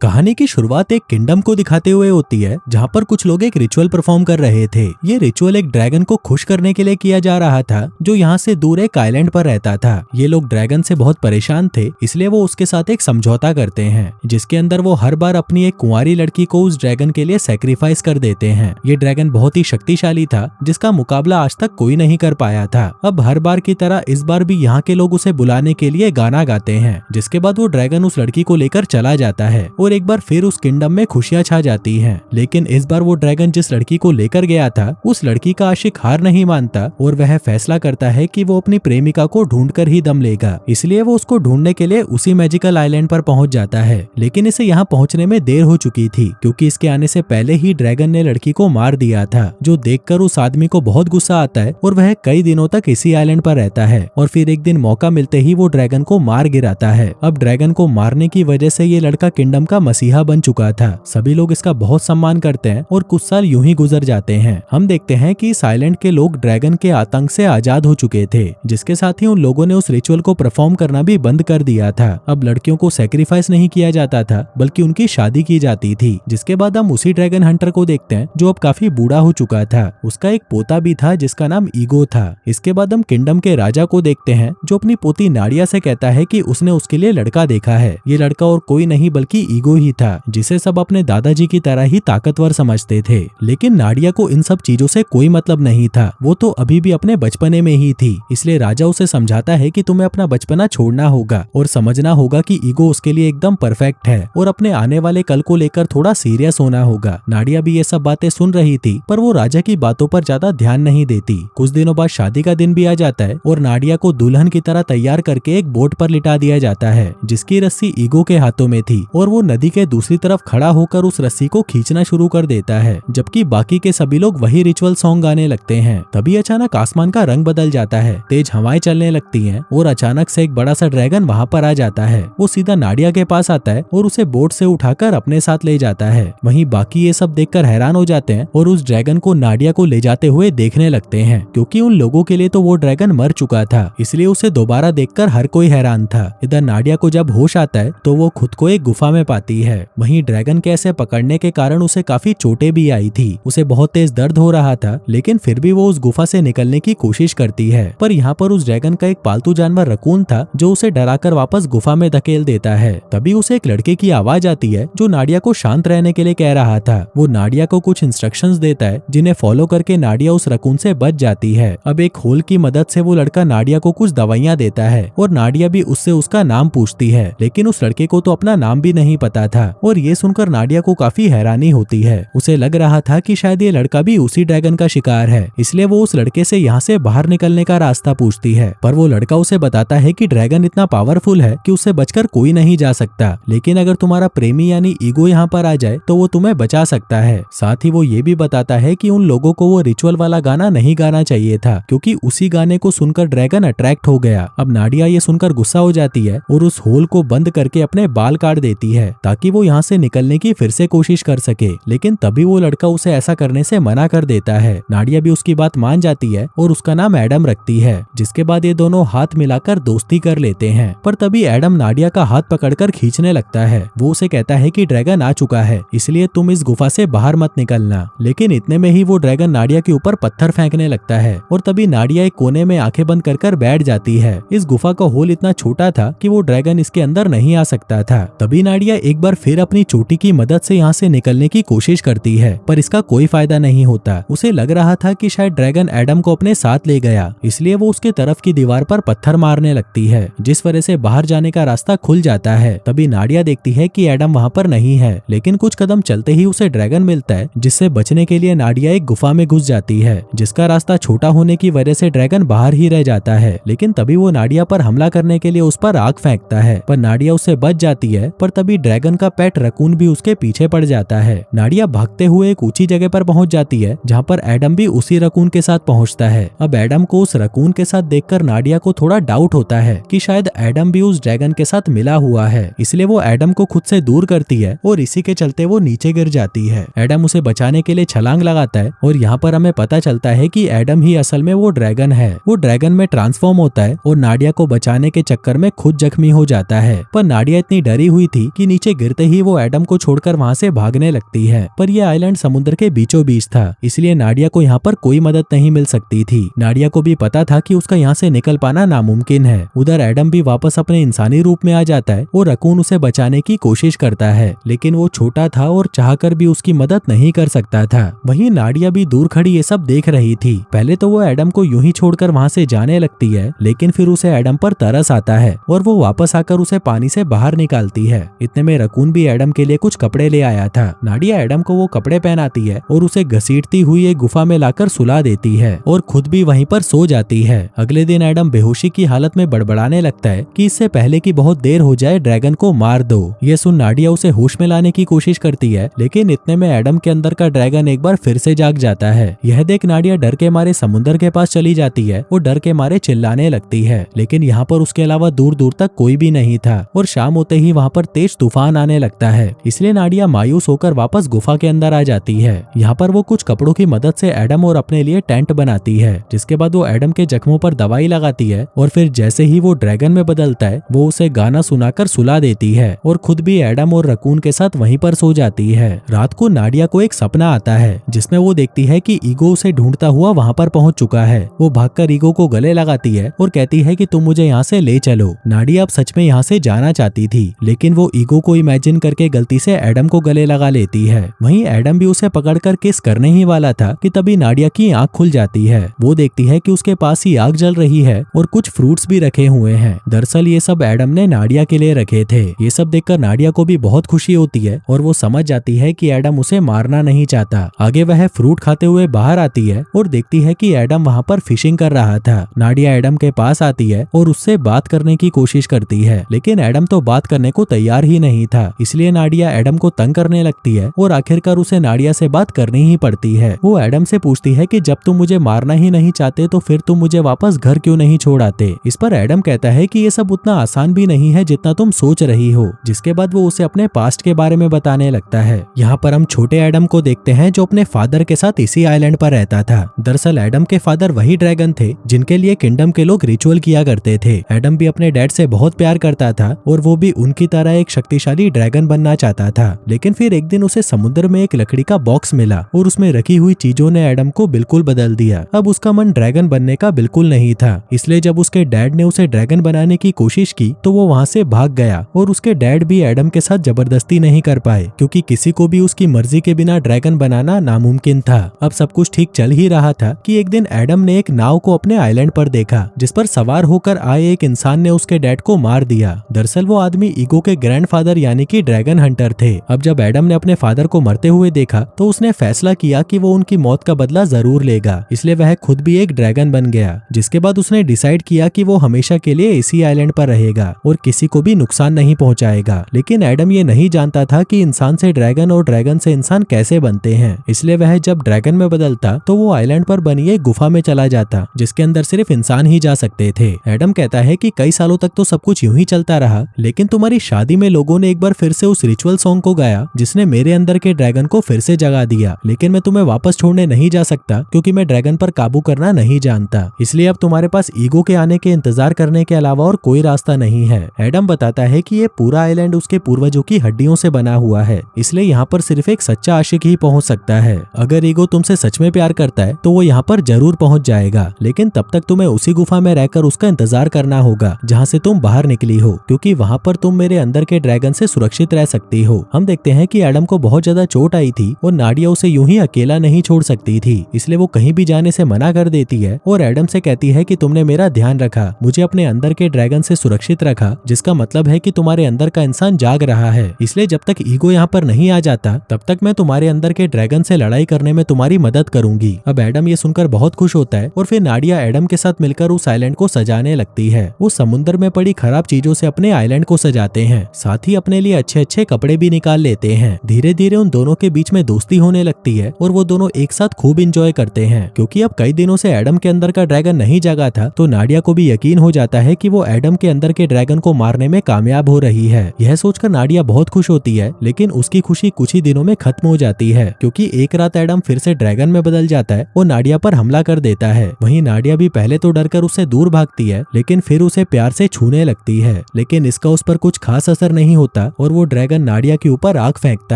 कहानी की शुरुआत एक किंगडम को दिखाते हुए होती है जहाँ पर कुछ लोग एक रिचुअल परफॉर्म कर रहे थे। ये रिचुअल एक ड्रैगन को खुश करने के लिए किया जा रहा था जो यहाँ से दूर एक आइलैंड पर रहता था। ये लोग ड्रैगन से बहुत परेशान थे, इसलिए वो उसके साथ एक समझौता करते हैं जिसके अंदर वो हर बार अपनी एक कुंवारी लड़की को उस ड्रैगन के लिए सेक्रीफाइस कर देते हैं। ये ड्रैगन बहुत ही शक्तिशाली था जिसका मुकाबला आज तक कोई नहीं कर पाया था। अब हर बार की तरह इस बार भी यहाँ के लोग उसे बुलाने के लिए गाना गाते हैं, जिसके बाद वो ड्रैगन उस लड़की को लेकर चला जाता है और एक बार फिर उस किंगडम में खुशियां छा जाती हैं। लेकिन इस बार वो ड्रैगन जिस लड़की को लेकर गया था उस लड़की का आशिक हार नहीं मानता और वह फैसला करता है कि वो अपनी प्रेमिका को ढूंढकर ही दम लेगा। इसलिए वो उसको ढूंढने के लिए उसी मैजिकल आइलैंड पर पहुंच जाता है। लेकिन इसे यहाँ पहुंचने में देर हो चुकी थी क्योंकि इसके आने से पहले ही ड्रैगन ने लड़की को मार दिया था, जो देखकर उस आदमी को बहुत गुस्सा आता है और वह कई दिनों तक इसी आइलैंड पर रहता है। और फिर एक दिन मौका मिलते ही वो ड्रैगन को मार गिराता है। अब ड्रैगन को मारने की वजह से ये लड़का किंगडम का मसीहा बन चुका था। सभी लोग इसका बहुत सम्मान करते हैं और कुछ साल यूं ही गुजर जाते हैं। हम देखते हैं कि इस आइलैंड के लोग ड्रैगन के आतंक से आजाद हो चुके थे, जिसके साथ ही उन लोगों ने उस रिचुअल को परफॉर्म करना भी बंद कर दिया था। अब लड़कियों को सेक्रीफाइस नहीं किया जाता था बल्कि उनकी शादी की जाती थी। जिसके बाद हम उसी ड्रैगन हंटर को देखते हैं जो अब काफी बूढ़ा हो चुका था। उसका एक पोता भी था जिसका नाम ईगो था। इसके बाद हम किंगडम के राजा को देखते हैं जो अपनी पोती नाडिया से कहता है कि उसने उसके लिए लड़का देखा है। ये लड़का और कोई नहीं बल्कि ईगो ही था, जिसे सब अपने दादाजी की तरह ही ताकतवर समझते थे। लेकिन नाडिया को इन सब चीजों से कोई मतलब नहीं था, वो तो अभी भी अपने बचपने में ही थी। इसलिए राजा उसे समझाता है कि तुम्हें अपना बचपना छोड़ना होगा और समझना होगा कि ईगो उसके लिए एकदम परफेक्ट है और अपने आने वाले कल को लेकर थोड़ा सीरियस होना होगा। नाडिया भी ये सब बातें सुन रही थी पर वो राजा की बातों पर ज्यादा ध्यान नहीं देती। कुछ दिनों बाद शादी का दिन भी आ जाता है और नाडिया को दुल्हन की तरह तैयार करके एक बोट पर लिटा दिया जाता है जिसकी रस्सी ईगो के हाथों में थी और वो नदी के दूसरी तरफ खड़ा होकर उस रस्सी को खींचना शुरू कर देता है, जबकि बाकी के सभी लोग वही रिचुअल सॉन्ग गाने लगते हैं। तभी अचानक आसमान का रंग बदल जाता है, तेज हवाएं चलने लगती हैं और अचानक से एक बड़ा सा ड्रैगन वहां पर आ जाता है। वो सीधा नाडिया के पास आता है और उसे बोट से उठाकर अपने साथ ले जाता है। वहीं बाकी ये सब देखकर हैरान हो जाते हैं और उस ड्रैगन को नाडिया को ले जाते हुए देखने लगते हैं, क्योंकि उन लोगों के लिए तो वो ड्रैगन मर चुका था, इसलिए उसे दोबारा देखकर हर कोई हैरान था। इधर नाडिया को जब होश आता है तो वो खुद को एक गुफा में पाती है। वहीं ड्रैगन के ऐसे पकड़ने के कारण उसे काफी चोटें भी आई थी। उसे बहुत तेज दर्द हो रहा था, लेकिन फिर भी वो उस गुफा से निकलने की कोशिश करती है। पर यहाँ पर उस ड्रैगन का एक पालतू जानवर रकून था जो उसे डराकर वापस गुफा में धकेल देता है। तभी उसे एक लड़के की आवाज आती है जो नाडिया को शांत रहने के लिए कह रहा था। वो नाडिया को कुछ इंस्ट्रक्शंस देता है जिन्हें फॉलो करके नाडिया उस रकून से बच जाती है। अब एक होल की मदद से वो लड़का नाडिया को कुछ दवाइयां देता है और नाडिया भी उससे उसका नाम पूछती है, लेकिन उस लड़के को तो अपना नाम भी नहीं पता था। और ये सुनकर नाडिया को काफी हैरानी होती है। उसे लग रहा था कि शायद ये लड़का भी उसी ड्रैगन का शिकार है, इसलिए वो उस लड़के से यहाँ से बाहर निकलने का रास्ता पूछती है। पर वो लड़का उसे बताता है कि ड्रैगन इतना पावरफुल है कि उससे बचकर कोई नहीं जा सकता, लेकिन अगर तुम्हारा प्रेमी यानी ईगो यहाँ पर आ जाए तो वो तुम्हें बचा सकता है। साथ ही वो ये भी बताता है कि उन लोगों को वो रिचुअल वाला गाना नहीं गाना चाहिए था, क्योंकि उसी गाने को सुनकर ड्रैगन अट्रैक्ट हो गया। अब नाडिया ये सुनकर गुस्सा हो जाती है और उस होल को बंद करके अपने बाल काट देती है ताकि वो यहाँ से निकलने की फिर से कोशिश कर सके। लेकिन तभी वो लड़का उसे ऐसा करने से मना कर देता है। नाडिया भी उसकी बात मान जाती है और उसका नाम एडम रखती है, जिसके बाद ये दोनों हाथ मिलाकर दोस्ती कर लेते हैं। पर तभी एडम नाडिया का हाथ पकड़कर खींचने लगता है। वो उसे कहता है कि ड्रैगन आ चुका है, इसलिए तुम इस गुफा से बाहर मत निकलना। लेकिन इतने में ही वो ड्रैगन नाडिया के ऊपर पत्थर फेंकने लगता है और तभी नाडिया एक कोने में आंखें बंद कर बैठ जाती है। इस गुफा का होल इतना छोटा था कि वो ड्रैगन इसके अंदर नहीं आ सकता था। तभी नाडिया एक बार फिर अपनी चोटी की मदद से यहाँ से निकलने की कोशिश करती है, पर इसका कोई फायदा नहीं होता। उसे लग रहा था कि शायद ड्रैगन एडम को अपने साथ ले गया, इसलिए वो उसके तरफ की दीवार पर पत्थर मारने लगती है, जिस वजह से बाहर जाने का रास्ता खुल जाता है। तभी नाडिया देखती है कि एडम वहाँ पर नहीं है, लेकिन कुछ कदम चलते ही उसे ड्रैगन मिलता है, जिससे बचने के लिए नाडिया एक गुफा में घुस जाती है, जिसका रास्ता छोटा होने की वजह से ड्रैगन बाहर ही रह जाता है। लेकिन तभी वो नाडिया पर हमला करने के लिए उस पर आग फेंकता है, पर नाडिया उससे बच जाती है। पर तभी ड्रैगन का पेट रकून भी उसके पीछे पड़ जाता है। नाडिया भागते हुए एक ऊंची जगह पर पहुंच जाती है, जहां पर एडम भी उसी रकून के साथ पहुंचता है। अब एडम को उस रकून के साथ देखकर नाडिया को थोड़ा डाउट होता है कि शायद एडम भी उस ड्रैगन के साथ मिला हुआ है, इसलिए वो एडम को खुद से दूर करती है और इसी के चलते वो नीचे गिर जाती है। एडम उसे बचाने के लिए छलांग लगाता है और यहाँ पर हमें पता चलता है कि एडम ही असल में वो ड्रैगन है। वो ड्रैगन में ट्रांसफॉर्म होता है और नाडिया को बचाने के चक्कर में खुद जख्मी हो जाता है। पर नाडिया इतनी डरी हुई थी कि नीचे गिरते ही वो एडम को छोड़कर वहाँ से भागने लगती है। पर यह आइलैंड समुद्र के बीचों बीच था, इसलिए नाडिया को यहाँ पर कोई मदद नहीं मिल सकती थी। नाडिया को भी पता था कि उसका यहाँ से निकल पाना नामुमकिन है। उधर एडम भी वापस अपने इंसानी रूप में आ जाता है और रकून उसे बचाने की कोशिश करता है, लेकिन वो छोटा था और चाहकर भी उसकी मदद नहीं कर सकता था। वहीं नाडिया भी दूर खड़ी ये सब देख रही थी। पहले तो वो एडम को यूं ही छोड़कर वहाँ से जाने लगती है, लेकिन फिर उसे एडम पर तरस आता है और वो वापस आकर उसे पानी से बाहर निकालती है। इतने में रकून भी एडम के लिए कुछ कपड़े ले आया था। नाडिया एडम को वो कपड़े पहनाती है और उसे घसीटती हुई एक गुफा में लाकर सुला देती है और खुद भी वहीं पर सो जाती है। अगले दिन एडम बेहोशी की हालत में बड़बड़ाने लगता है कि इससे पहले कि बहुत देर हो जाए ड्रैगन को मार दो। ये सुन नाडिया उसे होश में लाने की कोशिश करती है, लेकिन इतने में एडम के अंदर का ड्रैगन एक बार फिर से जाग जाता है। यह देख नाडिया डर के मारे समुद्र के पास चली जाती है और डर के मारे चिल्लाने लगती है, लेकिन यहाँ पर उसके अलावा दूर दूर तक कोई भी नहीं था और शाम होते ही वहाँ पर तेज तूफान आने लगता है। इसलिए नाडिया मायूस होकर वापस गुफा के अंदर आ जाती है। यहाँ पर वो कुछ कपड़ों की मदद से एडम और अपने लिए टेंट बनाती है, जिसके बाद वो एडम के जख्मों पर दवाई लगाती है और फिर जैसे ही वो ड्रैगन में बदलता है वो उसे गाना सुनाकर सुला देती है और खुद भी एडम और रकून के साथ वहीं पर सो जाती है। रात को नाडिया को एक सपना आता है जिसमें वो देखती है कि ईगो उसे ढूंढता हुआ वहाँ पर पहुँच चुका है। वो भागकर ईगो को गले लगाती है और कहती है कि तुम मुझे यहाँ से ले चलो। नाडिया अब सच में यहाँ से जाना चाहती थी, लेकिन वो ईगो को इमेजिन करके गलती से एडम को गले लगा लेती है। वहीं एडम भी उसे पकड़कर किस करने ही वाला था कि तभी नाडिया की आंख खुल जाती है। वो देखती है कि उसके पास ही आग जल रही है और कुछ फ्रूट्स भी रखे हुए हैं। दरअसल ये सब एडम ने नाडिया के लिए रखे थे। ये सब देखकर नाडिया को भी बहुत खुशी होती है और वो समझ जाती है कि एडम उसे मारना नहीं चाहता। आगे वह फ्रूट खाते हुए बाहर आती है और देखती है कि एडम वहाँ पर फिशिंग कर रहा था। नाडिया एडम के पास आती है और उससे बात करने की कोशिश करती है, लेकिन एडम तो बात करने को तैयार ही नहीं था। इसलिए नाडिया एडम को तंग करने लगती है और आखिरकार उसे नाडिया से बात करनी ही पड़ती है। वो एडम से पूछती है कि जब तुम मुझे मारना ही नहीं चाहते तो फिर तुम मुझे वापस घर क्यों नहीं छोड़ आते। इस पर एडम कहता है कि ये सब उतना आसान भी नहीं है जितना तुम सोच रही हो। जिसके बाद वो उसे अपने पास्ट के बारे में बताने लगता है। यहाँ पर हम छोटे एडम को देखते हैं जो अपने फादर के साथ इसी आइलैंड पर रहता था। दरअसल एडम के फादर वही ड्रैगन थे जिनके लिए किंगडम के लोग रिचुअल किया करते थे। एडम भी अपने डैड से बहुत प्यार करता था और वो भी उनकी तरह एक शक्तिशाली ड्रैगन बनना चाहता था। लेकिन फिर एक दिन उसे समुद्र में एक लकड़ी का बॉक्स मिला और उसमें रखी हुई चीजों ने एडम को बिल्कुल बदल दिया। अब उसका मन ड्रैगन बनने का बिल्कुल नहीं था। इसलिए जब उसके डैड ने उसे ड्रैगन बनाने की कोशिश की तो वो वहाँ से भाग गया और उसके डैड भी एडम के साथ जबरदस्ती नहीं कर पाए, क्योंकि किसी को भी उसकी मर्जी के बिना ड्रैगन बनाना नामुमकिन था। अब सब कुछ ठीक चल ही रहा था कि एक दिन एडम ने एक नाव को अपने आइलैंड पर देखा जिस पर सवार होकर आए एक इंसान ने उसके डैड को मार दिया। दरअसल वो आदमी ईगो के ग्रैंडफादर यानी कि ड्रैगन हंटर थे। अब जब एडम ने अपने फादर को मरते हुए देखा तो उसने फैसला किया कि वो उनकी मौत का बदला जरूर लेगा, इसलिए वह खुद भी एक ड्रैगन बन गया। जिसके बाद उसने डिसाइड किया कि वो हमेशा के लिए इसी आइलैंड पर रहेगा और किसी को भी नुकसान नहीं पहुंचाएगा। लेकिन एडम ये नहीं जानता था कि इंसान से ड्रैगन और ड्रैगन से इंसान कैसे बनते हैं। इसलिए वह जब ड्रैगन में बदलता तो वो आइलैंड पर बनी एक गुफा में चला जाता जिसके अंदर सिर्फ इंसान ही जा सकते थे। एडम कहता है कि कई सालों तक तो सब कुछ यूं ही चलता रहा, लेकिन तुम्हारी शादी में लोगों ने एक बार फिर से उस रिचुअल सॉन्ग को गाया जिसने मेरे अंदर के ड्रैगन को फिर से जगा दिया। लेकिन मैं तुम्हें वापस छोड़ने नहीं जा सकता क्योंकि मैं ड्रैगन पर काबू करना नहीं जानता। इसलिए अब तुम्हारे पास ईगो के आने के इंतजार करने के अलावा और कोई रास्ता नहीं है। एडम बताता है कि ये पूरा आइलैंड उसके पूर्वजों की हड्डियों से बना हुआ है, इसलिए यहाँ पर सिर्फ एक सच्चा आशिक ही पहुँच सकता है। अगर ईगो तुमसे सच में प्यार करता है तो वो यहाँ पर जरूर पहुँच जाएगा, लेकिन तब तक तुम्हें उसी गुफा में रहकर उसका इंतजार करना होगा जहाँ से तुम बाहर निकली हो, क्योंकि वहाँ पर तुम मेरे अंदर के ड्रैगन से सुरक्षित रह सकती हो। हम देखते हैं कि एडम को बहुत ज्यादा चोट आई थी और नाडिया उसे यूं ही अकेला नहीं छोड़ सकती थी, इसलिए वो कहीं भी जाने से मना कर देती है और एडम से कहती है कि तुमने मेरा ध्यान रखा, मुझे अपने अंदर के ड्रैगन से सुरक्षित रखा, जिसका मतलब है कि तुम्हारे अंदर का इंसान जाग रहा है। इसलिए जब तक ईगो यहाँ पर नहीं आ जाता तब तक मैं तुम्हारे अंदर के ड्रैगन से लड़ाई करने में तुम्हारी मदद करूंगी। अब एडम ये सुनकर बहुत खुश होता है और फिर नाडिया एडम के साथ मिलकर उस आइलैंड को सजाने लगती है। वो समुद्र में पड़ी खराब चीजों से अपने आइलैंड को सजाते हैं, साथ ही अपने लिए अच्छे अच्छे कपड़े भी निकाल लेते हैं। धीरे धीरे उन दोनों के बीच में दोस्ती होने लगती है और वो दोनों एक साथ खूब इंजॉय करते हैं। क्योंकि अब कई दिनों से एडम के अंदर का ड्रैगन नहीं जागा था तो नाडिया को भी यकीन हो जाता है कि वो एडम के अंदर के ड्रैगन को मारने में कामयाब हो रही है। यह सोचकर नाडिया बहुत खुश होती है, लेकिन उसकी खुशी कुछ ही दिनों में खत्म हो जाती है क्योंकि एक रात एडम फिर से ड्रैगन में बदल जाता है और नाडिया पर हमला कर देता है। वहीं नाडिया भी पहले तो डरकर उससे दूर भागती है, लेकिन फिर उसे प्यार से छूने लगती है, लेकिन इसका उस पर कुछ खास असर नहीं होता होता और वो ड्रैगन नाडिया के ऊपर आग फेंकता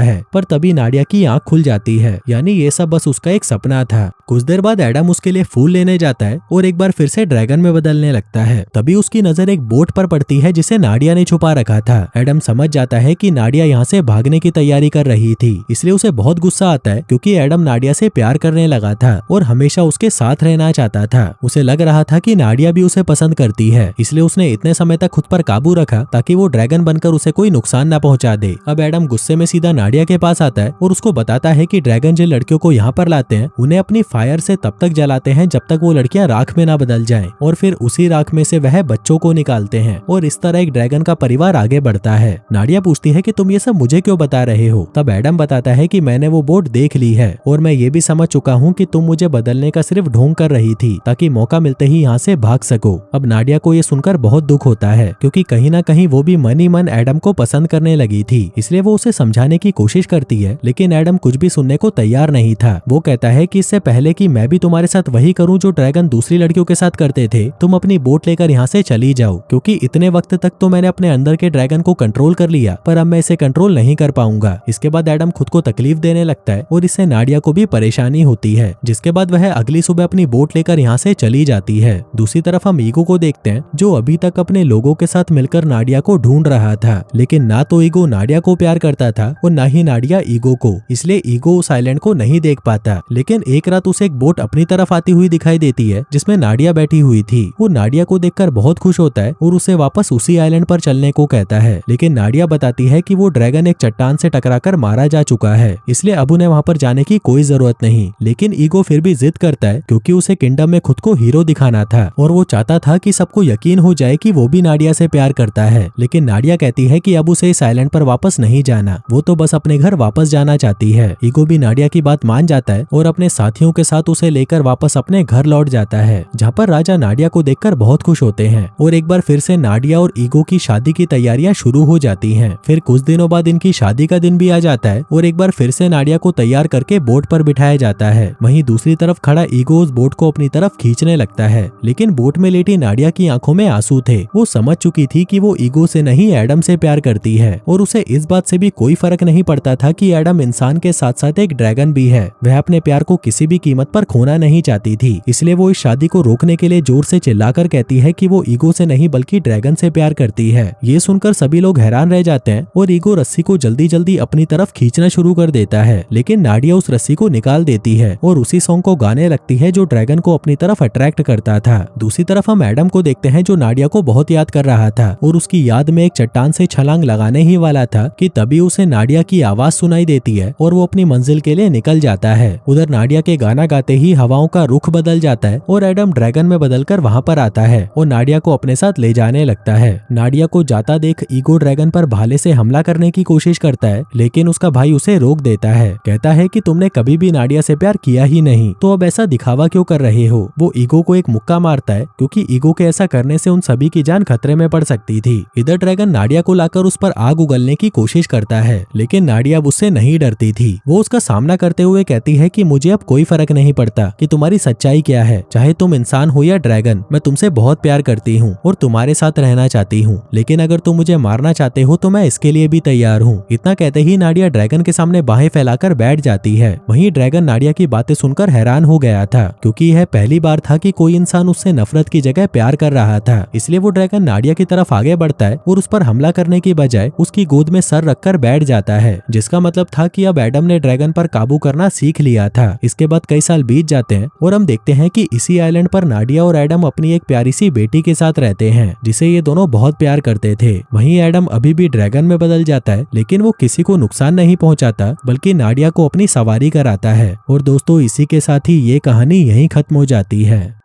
है, पर तभी नाडिया की आंख खुल जाती है। यानी ये सब बस उसका एक सपना था। कुछ देर बाद एडम उसके लिए फूल लेने जाता है और एक बार फिर से ड्रैगन में बदलने लगता है। तभी उसकी नजर एक बोट पर पड़ती है जिसे नाडिया ने छुपा रखा था। एडम समझ जाता है कि नाडिया यहाँ से भागने की तैयारी कर रही थी, इसलिए उसे बहुत गुस्सा आता है क्योंकि एडम नाडिया से प्यार करने लगा था और हमेशा उसके साथ रहना चाहता था। उसे लग रहा था कि नाडिया भी उसे पसंद करती है, इसलिए उसने इतने समय तक खुद पर काबू रखा ताकि वो ड्रैगन बनकर उसे कोई नुकसान न पहुंचा दे। अब एडम गुस्से में सीधा नाडिया के पास आता है और उसको बताता है कि ड्रैगन जिन लड़कियों को यहाँ पर लाते हैं उन्हें अपनी फायर से तब तक जलाते हैं जब तक वो लड़कियां राख में ना बदल जाएं, और फिर उसी राख में से वह बच्चों को निकालते हैं और इस तरह एक ड्रैगन का परिवार आगे बढ़ता है। नाडिया पूछती है कि तुम ये सब मुझे क्यों बता रहे हो? तब एडम बताता है कि मैंने वो बोट देख ली है और मैं ये भी समझ चुका हूँ कि तुम मुझे बदलने का सिर्फ ढोंग कर रही थी ताकि मौका मिलते ही यहाँ से भाग सको। अब नाडिया को ये सुनकर बहुत दुख होता है क्योंकि कहीं ना कहीं वो भी मन ही मन एडम को पसंद करने लगी थी, इसलिए वो उसे समझाने की कोशिश करती है, लेकिन एडम कुछ भी सुनने को तैयार नहीं था। वो कहता है कि इससे पहले कि मैं भी तुम्हारे साथ वही करूं जो ड्रैगन दूसरी लड़कियों के साथ करते थे, तुम अपनी बोट लेकर यहाँ से चली जाओ, क्योंकि इतने वक्त तक तो मैंने अपने अंदर के ड्रैगन को कंट्रोल कर लिया, पर अब मैं इसे कंट्रोल नहीं कर पाऊंगा। इसके बाद एडम खुद को तकलीफ देने लगता है और इससे नाडिया को भी परेशानी होती है, जिसके बाद वह अगली सुबह अपनी बोट लेकर यहाँ से चली जाती है। दूसरी तरफ हम ईगो को देखते हैं जो अभी तक अपने लोगों के साथ मिलकर नाडिया को ढूंढ रहा था, लेकिन ना तो ईगो नाडिया को प्यार करता था और ना ही नाडिया ईगो को, इसलिए ईगो उस आइलैंड को नहीं देख पाता। लेकिन एक रात उसे एक बोट अपनी तरफ आती हुई दिखाई देती है जिसमें नाडिया बैठी हुई थी। वो नाडिया को देखकर बहुत खुश होता है और उसे वापस उसी आइलैंड पर चलने को कहता है, लेकिन नाडिया बताती है कि वो ड्रैगन एक चट्टान से टकराकर मारा जा चुका है, इसलिए अब उन्हें वहाँ पर जाने की कोई जरूरत नहीं। लेकिन ईगो फिर भी जिद करता है क्योंकि उसे किंगडम में खुद को हीरो दिखाना था और वो चाहता था कि सबको यकीन हो जाए कि वो भी नाडिया से प्यार करता है। लेकिन नाडिया कहती है कि अब उसे इस आइलैंड पर वापस नहीं जाना, वो तो बस अपने घर वापस जाना चाहती है। ईगो भी नाडिया की बात मान जाता है और अपने साथियों के साथ उसे लेकर वापस अपने घर लौट जाता है, जहाँ पर राजा नाडिया को देखकर बहुत खुश होते हैं और एक बार फिर से नाडिया और ईगो की शादी की तैयारियां शुरू हो जाती हैं। फिर कुछ दिनों बाद इनकी शादी का दिन भी आ जाता है और एक बार फिर से नाडिया को तैयार करके बोट पर बिठाया जाता है। वहीं दूसरी तरफ खड़ा ईगो उस बोट को अपनी तरफ खींचने लगता है, लेकिन बोट में लेटी नाडिया की आंखों में आंसू थे। वो समझ चुकी थी कि वो ईगो से नहीं एडम से प्यार करती है और उसे इस बात से भी कोई फर्क नहीं पड़ता था कि एडम इंसान के साथ साथ एक ड्रैगन भी है। वह अपने प्यार को किसी भी कीमत पर खोना नहीं चाहती थी, इसलिए वो इस शादी को रोकने के लिए जोर से चिल्लाकर कहती है कि वो ईगो से नहीं बल्कि ड्रैगन से प्यार करती है। ये सुनकर सभी लोग हैरान रह जाते हैं और ईगो रस्सी को जल्दी जल्दी अपनी तरफ खींचना शुरू कर देता है, लेकिन नाडिया उस रस्सी को निकाल देती है और उसी सॉन्ग को गाने लगती है जो ड्रैगन को अपनी तरफ अट्रैक्ट करता था। दूसरी तरफ हम एडम को देखते हैं जो नाडिया को बहुत याद कर रहा था और उसकी याद में एक चट्टान से छलांग लगाने ही वाला था कि तभी उसे नाडिया की आवाज सुनाई देती है और वो अपनी मंजिल के लिए निकल जाता है। उधर नाडिया के गाना गाते ही हवाओं का रुख बदल जाता है और एडम ड्रैगन में बदलकर वहाँ पर आता है और नाडिया को अपने साथ ले जाने लगता है। नाडिया को जाता देख ईगो ड्रैगन पर भाले से हमला करने की कोशिश करता है, लेकिन उसका भाई उसे रोक देता है। कहता है कि तुमने कभी भी नाडिया से प्यार किया ही नहीं, तो अब ऐसा दिखावा क्यों कर रहे हो। वो ईगो को एक मुक्का मारता है क्योंकि ईगो के ऐसा करने से उन सभी की जान खतरे में पड़ सकती थी। इधर ड्रैगन नाडिया को लाकर उस पर आग उगलने की कोशिश करता है, लेकिन नाडिया उससे नहीं डरती थी। वो उसका सामना करते हुए कहती है कि मुझे अब कोई फर्क नहीं पड़ता कि तुम्हारी सच्चाई क्या है, चाहे तुम इंसान हो या ड्रैगन, मैं तुमसे बहुत प्यार करती हूँ और तुम्हारे साथ रहना चाहती हूँ, लेकिन अगर तुम मुझे मारना चाहते हो तो मैं इसके लिए भी तैयार हूँ। इतना कहते ही नाडिया ड्रैगन के सामने बाहें फैलाकर बैठ जाती है। वहीं ड्रैगन नाडिया की बातें सुनकर हैरान हो गया था क्योंकि यह पहली बार था कि कोई इंसान उससे नफरत की जगह प्यार कर रहा था। इसलिए वो ड्रैगन नाडिया की तरफ आगे बढ़ता है और उस पर हमला करने की बजाय उसकी गोद में सर रखकर बैठ जाता है, जिसका मतलब था कि अब एडम ने ड्रैगन पर काबू करना सीख लिया था। इसके बाद कई साल बीत जाते हैं और हम देखते हैं कि इसी आइलैंड पर नाडिया और एडम अपनी एक प्यारी सी बेटी के साथ रहते हैं जिसे ये दोनों बहुत प्यार करते थे। वहीं एडम अभी भी ड्रैगन में बदल जाता है, लेकिन वो किसी को नुकसान नहीं पहुंचाता बल्कि नाडिया को अपनी सवारी कराता है। और दोस्तों, इसी के साथ ही ये कहानी यहीं खत्म हो जाती है।